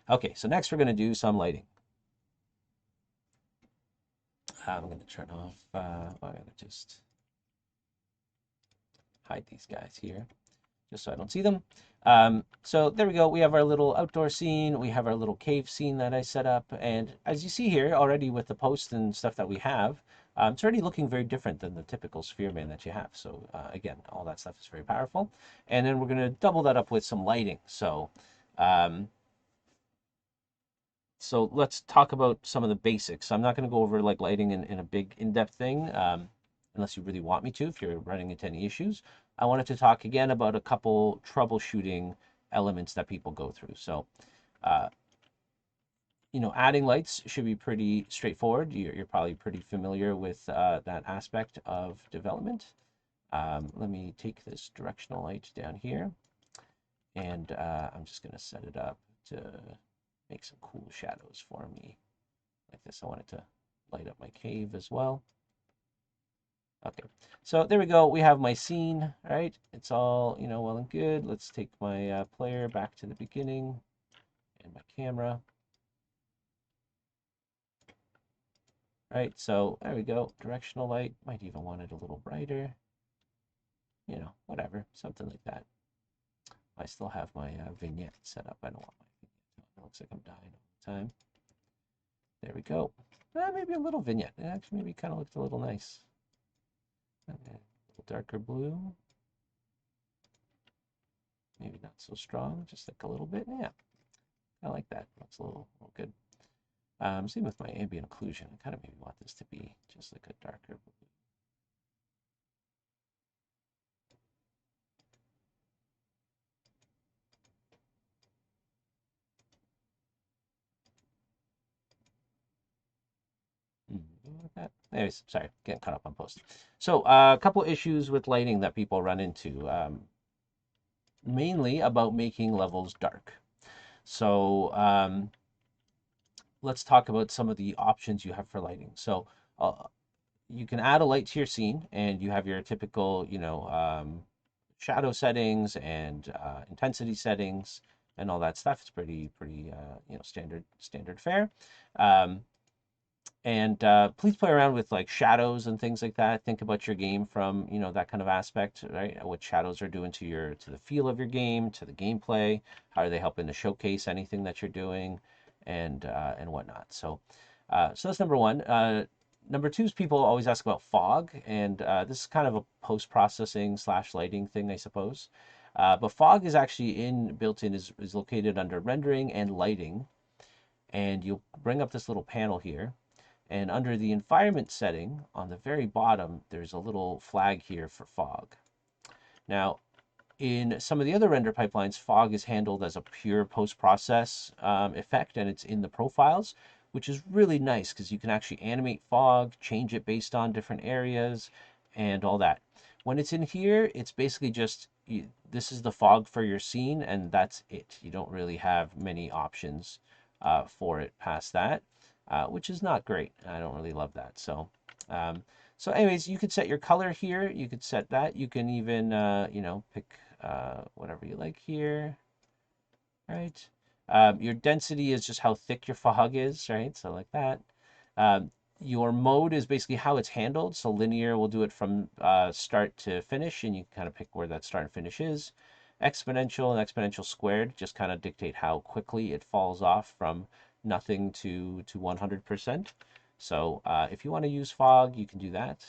Okay, so next we're going to do some lighting. I'm going to turn off, I'm going to just hide these guys here just so I don't see them. So there we go. We have our little outdoor scene. We have our little cave scene that I set up. And as you see here already with the posts and stuff that we have, it's already looking very different than the typical Spearman that you have. So again, all that stuff is very powerful. And then we're going to double that up with some lighting. Um, so let's talk about some of the basics. I'm not going to go over like lighting in a big in-depth thing, unless you really want me to, if you're running into any issues. I wanted to talk again about a couple troubleshooting elements that people go through. Uh, adding lights should be pretty straightforward. You're probably pretty familiar with that aspect of development. Let me take this directional light down here, and I'm just going to set it up to make some cool shadows for me like this. I want it to light up my cave as well. Okay, so there we go. We have my scene, right? It's all, well and good. Let's take my player back to the beginning and my camera. Right, so there we go. Directional light. Might even want it a little brighter. Whatever, something like that. I still have my vignette set up. I don't want my vignette. It looks like I'm dying all the time. There we go. Maybe a little vignette. It actually maybe kind of looked a little nice. Okay, a little darker blue. Maybe not so strong, just like a little bit. Yeah, I like that. Looks a little good. Same with my ambient occlusion. I kind of maybe want this to be just like a darker blue. Like that. Anyways, sorry, getting caught up on post. So a couple issues with lighting that people run into, mainly about making levels dark. So let's talk about some of the options you have for lighting. So uh, you can add a light to your scene, and you have your typical, shadow settings and intensity settings and all that stuff. It's pretty, standard fare. Um, and please play around with like shadows and things like that. Think about your game from that kind of aspect, right? What shadows are doing to the feel of your game, to the gameplay. How are they helping to showcase anything that you're doing, and whatnot. So that's number one. Number two is people always ask about fog, and this is kind of a post-processing slash lighting thing, I suppose. But fog is actually built in is located under rendering and lighting, and you'll bring up this little panel here. And under the environment setting on the very bottom, there's a little flag here for fog. Now, in some of the other render pipelines, fog is handled as a pure post-process effect, and it's in the profiles, which is really nice because you can actually animate fog, change it based on different areas, and all that. When it's in here, it's basically just this is the fog for your scene, and that's it. You don't really have many options for it past that, which is not great. I don't really love that. Um, so anyways, you could set your color here. You could set that. You can even, pick whatever you like here, right? Your density is just how thick your fog is, right? So like that. Um, your mode is basically how it's handled. So linear will do it from start to finish, and you can kind of pick where that start and finish is. Exponential and exponential squared just kind of dictate how quickly it falls off from nothing to 100%. So if you want to use fog, you can do that.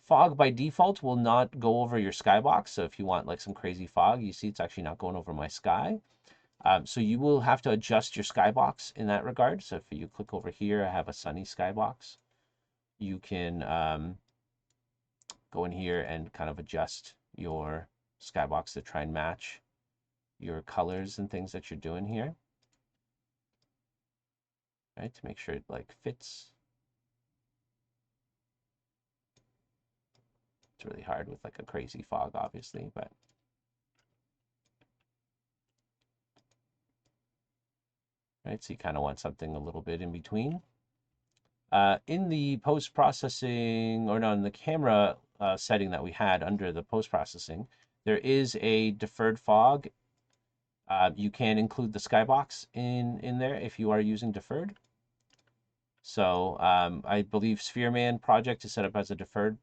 Fog by default will not go over your skybox. So if you want like some crazy fog, you see it's actually not going over my sky. So you will have to adjust your skybox in that regard. So if you click over here, I have a sunny skybox. You can go in here and kind of adjust your skybox to try and match your colors and things that you're doing here, right? To make sure it like fits. It's really hard with like a crazy fog, obviously, but right. So you kind of want something a little bit in between. In the post-processing, or no, in the camera setting that we had under the post-processing, there is a deferred fog You can include the skybox in there if you are using deferred. So I believe Sphereman project is set up as a deferred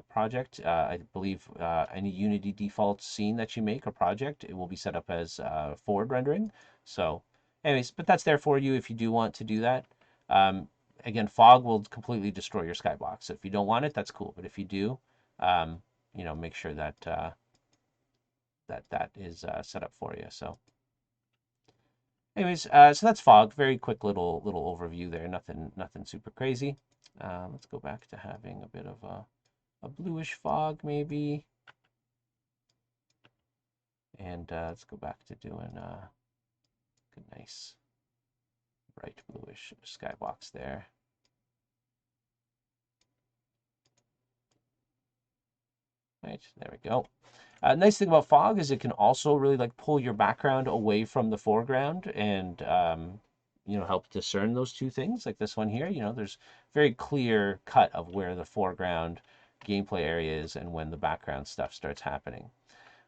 project. I believe any Unity default scene that you make or project, it will be set up as forward rendering. So anyways, but that's there for you if you do want to do that. Um, Again, fog will completely destroy your skybox. So if you don't want it, that's cool. But if you do, um, make sure that that is set up for you. So anyways, so that's fog. Very quick little overview there. Nothing super crazy. Let's go back to having a bit of a bluish fog maybe, and let's go back to doing a nice bright bluish skybox there. Right, there we go. Nice thing about fog is it can also really like pull your background away from the foreground and help discern those two things. Like this one here, there's very clear cut of where the foreground gameplay area is and when the background stuff starts happening.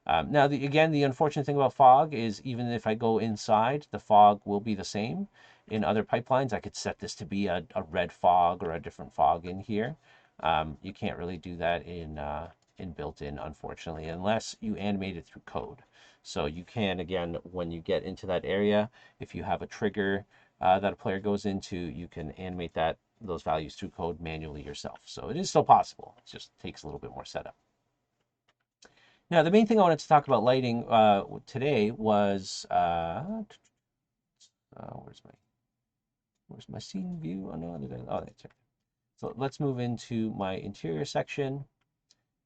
Now, again, the unfortunate thing about fog is even if I go inside, the fog will be the same. In other pipelines, I could set this to be a red fog or a different fog in here. You can't really do that in built-in, unfortunately, unless you animate it through code. So you can, again, when you get into that area, if you have a trigger that a player goes into, you can animate those values through code manually yourself. So it is still possible. It just takes a little bit more setup. Now, the main thing I wanted to talk about lighting today was where's my scene view? Oh no, that's right. So let's move into my interior section.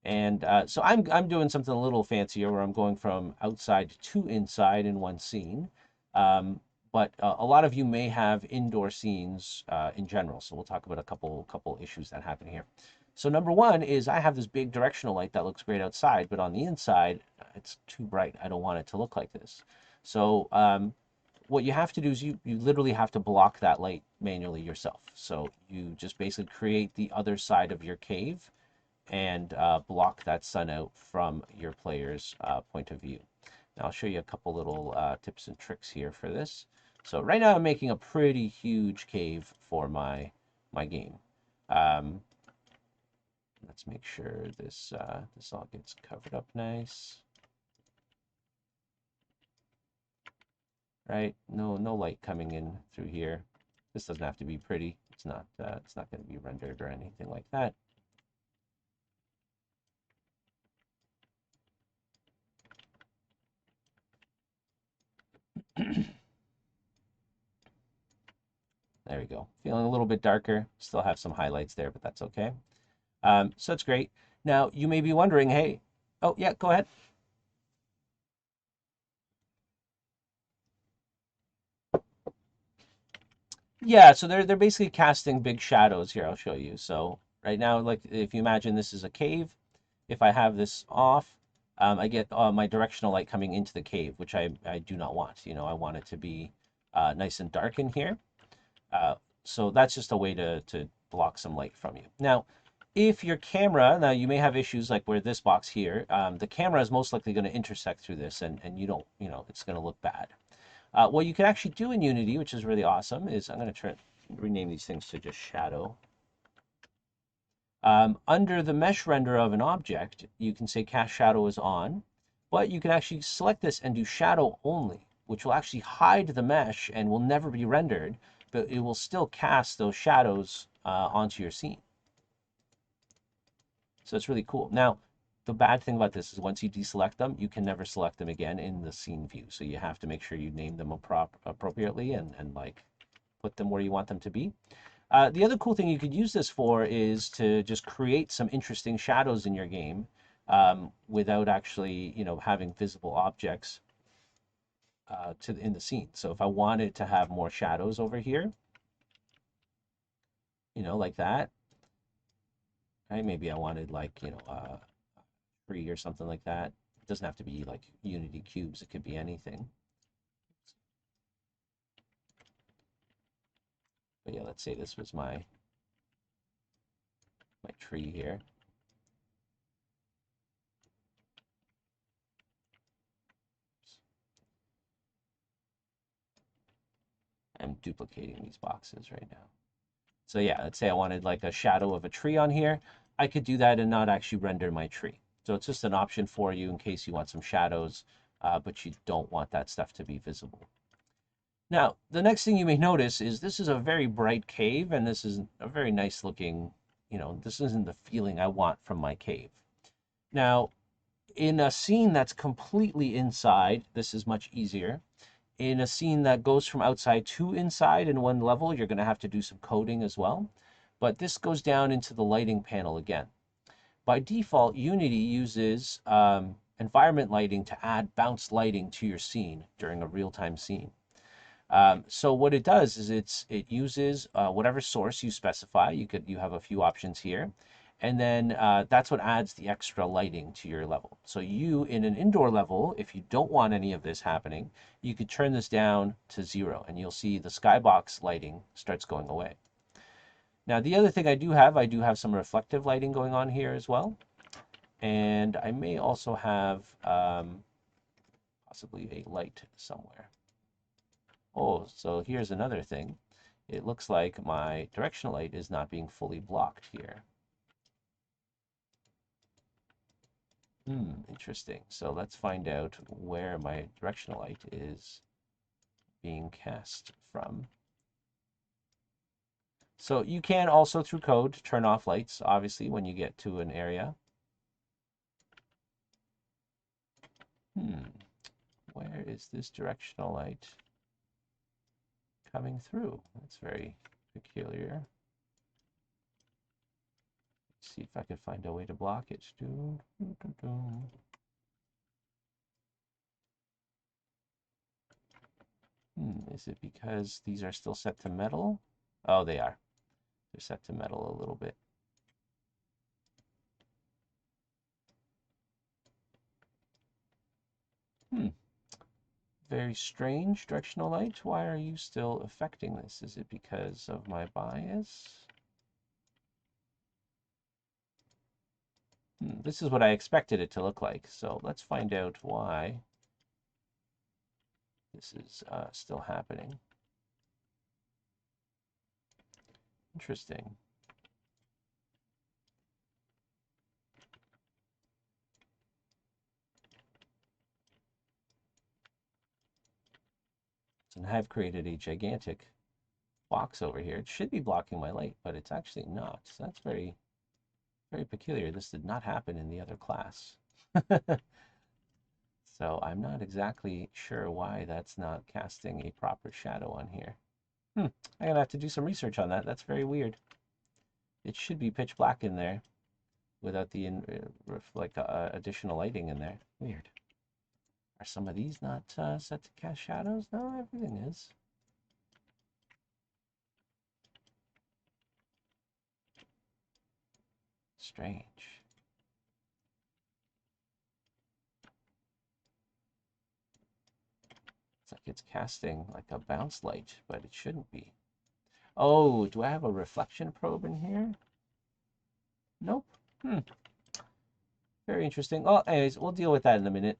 And so I'm doing something a little fancier where I'm going from outside to inside in one scene. Um, but a lot of you may have indoor scenes in general. So we'll talk about a couple issues that happen here. So number one is I have this big directional light that looks great outside, but on the inside, it's too bright. I don't want it to look like this. So what you have to do is you literally have to block that light manually yourself. So you just basically create the other side of your cave and block that sun out from your player's point of view. Now I'll show you a couple little tips and tricks here for this. So right now I'm making a pretty huge cave for my game. Um, let's make sure this all gets covered up nice. Right? No light coming in through here. This doesn't have to be pretty. It's not going to be rendered or anything like that. There we go. Feeling a little bit darker. Still have some highlights there, but that's okay. So that's great. Now you may be wondering, hey, oh yeah, go ahead. Yeah, so they're basically casting big shadows here. I'll show you. So right now, like if you imagine this is a cave, if I have this off, I get my directional light coming into the cave, which I do not want. I want it to be nice and dark in here. So that's just a way to block some light from you. Now, if your camera, now you may have issues like where this box here, the camera is most likely going to intersect through this and you don't, it's going to look bad. What you can actually do in Unity, which is really awesome, is I'm going to rename these things to just shadow. Under the mesh render of an object, you can say cast shadow is on, but you can actually select this and do shadow only, which will actually hide the mesh and will never be rendered, but it will still cast those shadows onto your scene. So it's really cool. Now, the bad thing about this is once you deselect them, you can never select them again in the scene view. So you have to make sure you name them appropriately and like put them where you want them to be. The other cool thing you could use this for is to just create some interesting shadows in your game without actually, having visible objects in the scene. So if I wanted to have more shadows over here, like that, right? Maybe I wanted like, tree or something like that. It doesn't have to be like Unity cubes. It could be anything. But yeah, let's say this was my tree here. I'm duplicating these boxes right now. So yeah, let's say I wanted like a shadow of a tree on here. I could do that and not actually render my tree. So it's just an option for you in case you want some shadows, but you don't want that stuff to be visible. Now, the next thing you may notice is this is a very bright cave, and this is a very nice looking, this isn't the feeling I want from my cave. Now, in a scene that's completely inside, this is much easier. In a scene that goes from outside to inside in one level, you're going to have to do some coding as well. But this goes down into the lighting panel again. By default, Unity uses environment lighting to add bounce lighting to your scene during a real-time scene. So what it does is it uses whatever source you specify. You have a few options here, and then that's what adds the extra lighting to your level. So you in an indoor level, if you don't want any of this happening, you could turn this down to 0, and you'll see the skybox lighting starts going away. Now the other thing I do have some reflective lighting going on here as well, and I may also have possibly a light somewhere. Oh, so here's another thing. It looks like my directional light is not being fully blocked here. Interesting. So let's find out where my directional light is being cast from. So you can also, through code, turn off lights, obviously, when you get to an area. Where is this directional light coming through? That's very peculiar. Let's see if I can find a way to block it. Is it because these are still set to metal? Oh, they are. They're set to metal a little bit. Very strange, directional light. Why are you still affecting this? Is it because of my bias? This is what I expected it to look like. So let's find out why this is still happening. Interesting. And I've created a gigantic box over here. It should be blocking my light, but it's actually not. So that's very, very peculiar. This did not happen in the other class. So I'm not exactly sure why that's not casting a proper shadow on here. I'm gonna have to do some research on that. That's very weird. It should be pitch black in there without the additional lighting in there. Weird. Are some of these not set to cast shadows? No, everything is. Strange. It's like it's casting like a bounce light, but it shouldn't be. Oh, do I have a reflection probe in here? Nope. Very interesting. Well, anyways, we'll deal with that in a minute.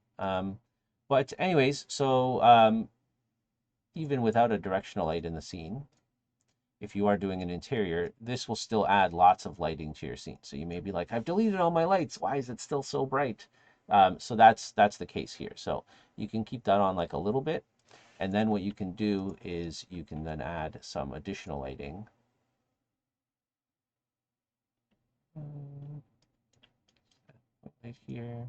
But anyways, so even without a directional light in the scene, if you are doing an interior, this will still add lots of lighting to your scene. So you may be like, I've deleted all my lights. Why is it still so bright? So that's the case here. So you can keep that on like a little bit. And then what you can do is you can then add some additional lighting. Right here.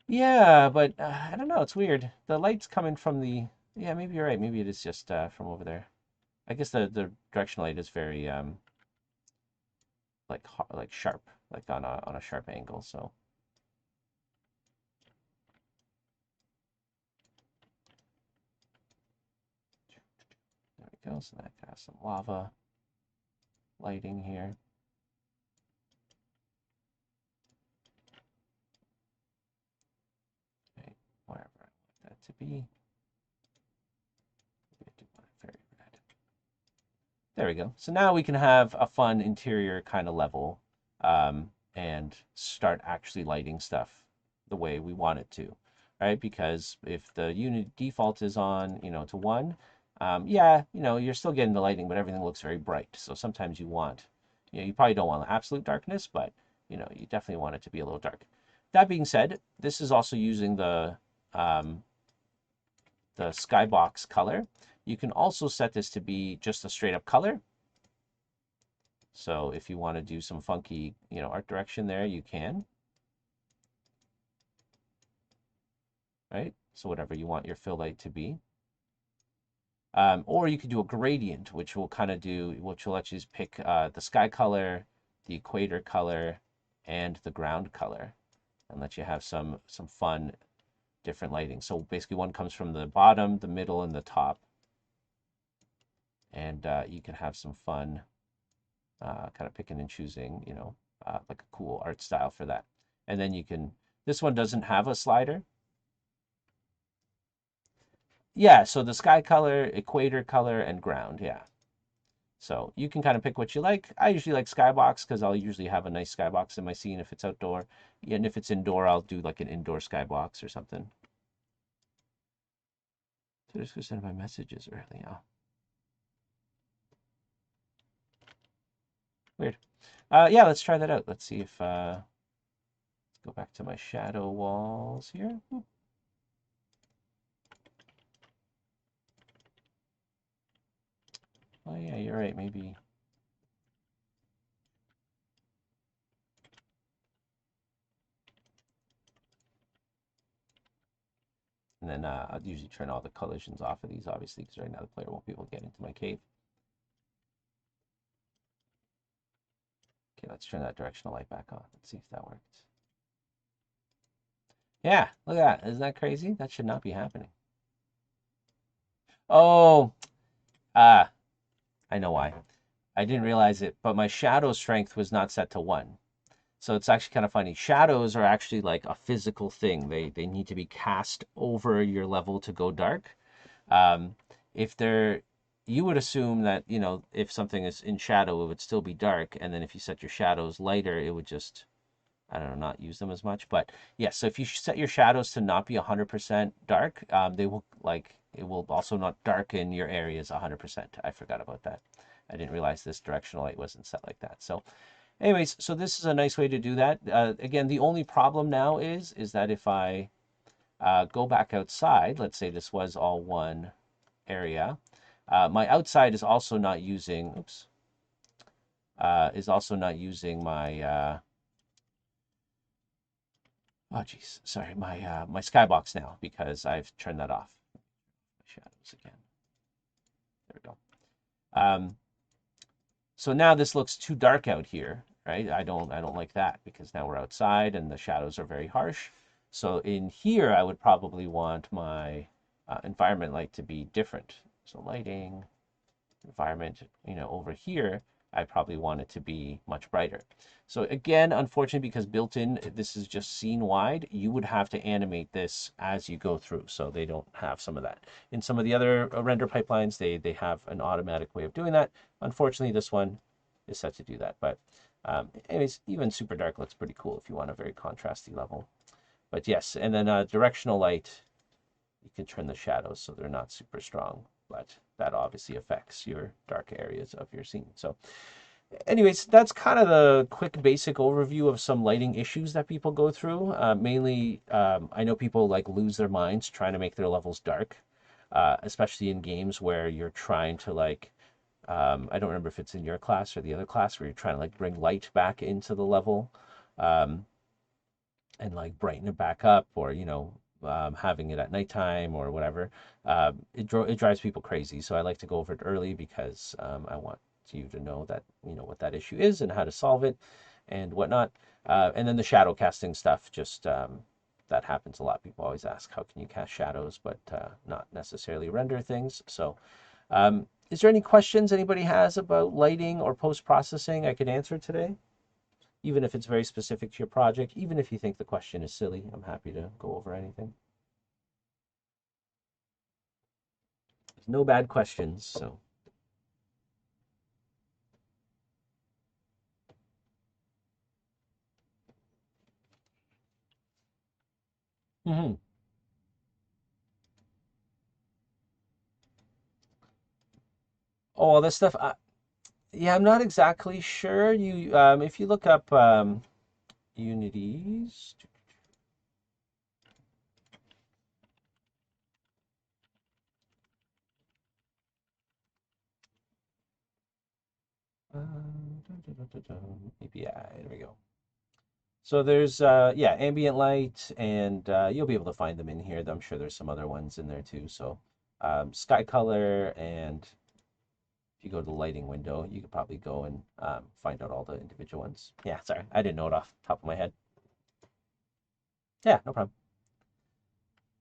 Yeah, but I don't know. It's weird. The light's coming from the. Yeah, maybe you're right. Maybe it is just from over there. I guess the directional light is very like sharp, like on a sharp angle. So there we go. So that got some lava lighting here. Okay, wherever I want that to be. Very red. There we go. So now we can have a fun interior kind of level and start actually lighting stuff the way we want it to, right? Because if the unit default is on, to 1, yeah, you're still getting the lighting, but everything looks very bright. So sometimes you probably don't want absolute darkness, but you definitely want it to be a little dark. That being said, this is also using the skybox color. You can also set this to be just a straight up color. So if you want to do some funky, art direction there, you can. Right? So whatever you want your fill light to be. Or you could do a gradient, which will let you just pick the sky color, the equator color, and the ground color, and let you have some fun different lighting. So basically one comes from the bottom, the middle, and the top. And you can have some fun kind of picking and choosing, like a cool art style for that. And then this one doesn't have a slider. Yeah, so the sky color, equator color, and ground, yeah. So you can kind of pick what you like. I usually like skybox because I'll usually have a nice skybox in my scene if it's outdoor. And if it's indoor, I'll do like an indoor skybox or something. So just go send my messages early. Oh. Weird. Yeah, let's try that out. Let's see if let's go back to my shadow walls here. Oop. Oh yeah, you're right. Maybe. And then I'll usually turn all the collisions off of these, obviously, because right now the player won't be able to get into my cave. Okay, let's turn that directional light back on. Let's see if that works. Yeah, look at that. Isn't that crazy? That should not be happening. Oh, I know why. I didn't realize it, but my shadow strength was not set to 1. So it's actually kind of funny. Shadows are actually like a physical thing. They need to be cast over your level to go dark. Um, if they're, you would assume that, if something is in shadow, it would still be dark. And then if you set your shadows lighter, it would just, I don't know, not use them as much. But yes, so if you set your shadows to not be 100% dark, it will also not darken your areas 100%. I forgot about that. I didn't realize this directional light wasn't set like that. So anyways, so this is a nice way to do that. Again, the only problem now is that if I go back outside, let's say this was all one area, my outside is also not using, my, oh geez, sorry, my skybox now because I've turned that off. Shadows again. There we go. So now this looks too dark out here, right? I don't like that because now we're outside and the shadows are very harsh. So in here, I would probably want my environment light to be different. So lighting, environment, over here, I probably want it to be much brighter. So again, unfortunately, because built in, this is just scene wide, you would have to animate this as you go through. So they don't have some of that. In some of the other render pipelines, they have an automatic way of doing that. Unfortunately, this one is set to do that. But anyways, even super dark looks pretty cool if you want a very contrasty level. But yes, and then directional light, you can turn the shadows so they're not super strong, but that obviously affects your dark areas of your scene. So anyways, that's kind of the quick basic overview of some lighting issues that people go through. Mainly, I know people like lose their minds trying to make their levels dark, especially in games where you're trying to I don't remember if it's in your class or the other class where you're trying to like bring light back into the level. And like brighten it back up, or having it at nighttime or whatever. It drives people crazy. So I like to go over it early because I want you to know that what that issue is and how to solve it and whatnot. And then the shadow casting stuff, just that happens a lot. People always ask, how can you cast shadows, but not necessarily render things. So is there any questions anybody has about lighting or post-processing I could answer today? Even if it's very specific to your project, even if you think the question is silly, I'm happy to go over anything. There's no bad questions, so. Hmm. Oh, all this stuff. Yeah, I'm not exactly sure. You, if you look up Unities. API. There we go. So there's yeah, ambient light, and you'll be able to find them in here. I'm sure there's some other ones in there too. So sky color, and if you go to the lighting window, you could probably go and find out all the individual ones. Yeah, sorry, I didn't know it off the top of my head. Yeah, no problem.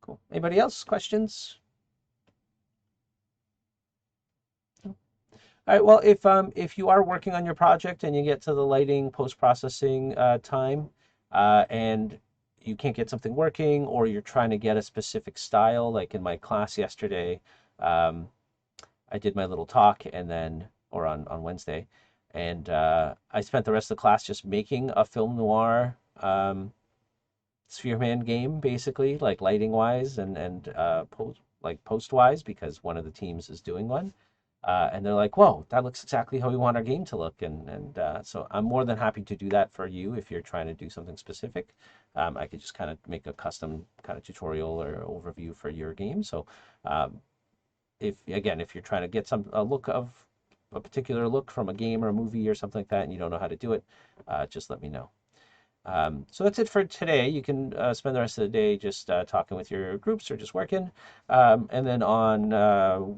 Cool. Anybody else? Questions? All right. Well, if you are working on your project and you get to the lighting post-processing time, and you can't get something working, or you're trying to get a specific style, like in my class yesterday, um, I did my little talk and then, or on Wednesday, and I spent the rest of the class just making a film noir Sphereman game, basically, like lighting wise and post wise, because one of the teams is doing one. And they're like, "Whoa, that looks exactly how we want our game to look." And so I'm more than happy to do that for you if you're trying to do something specific. I could just kind of make a custom kind of tutorial or overview for your game. So um, if you're trying to get a look of a particular look from a game or a movie or something like that, and you don't know how to do it, just let me know. So that's it for today. You can spend the rest of the day just talking with your groups or just working. And then on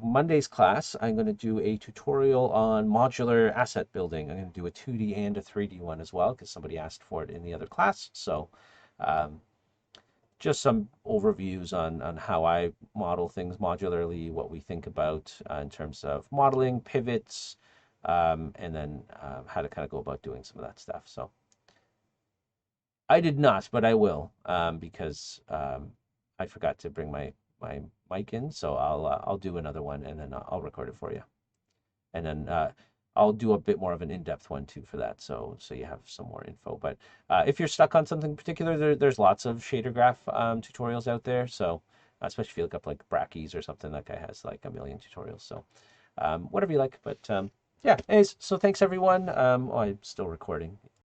Monday's class, I'm going to do a tutorial on modular asset building. I'm going to do a 2D and a 3D one as well because somebody asked for it in the other class. So um, just some overviews on how I model things modularly, what we think about in terms of modeling, pivots, and then how to kind of go about doing some of that stuff. So I did not, but I will, because I forgot to bring my mic in, so I'll do another one and then I'll record it for you, and then I'll do a bit more of an in-depth one too for that, so you have some more info. But if you're stuck on something particular, there's lots of shader graph tutorials out there. So especially if you look up like Brackeys or something, that guy has like a million tutorials. So whatever you like, but yeah. Anyways, so thanks everyone. Oh, I'm still recording.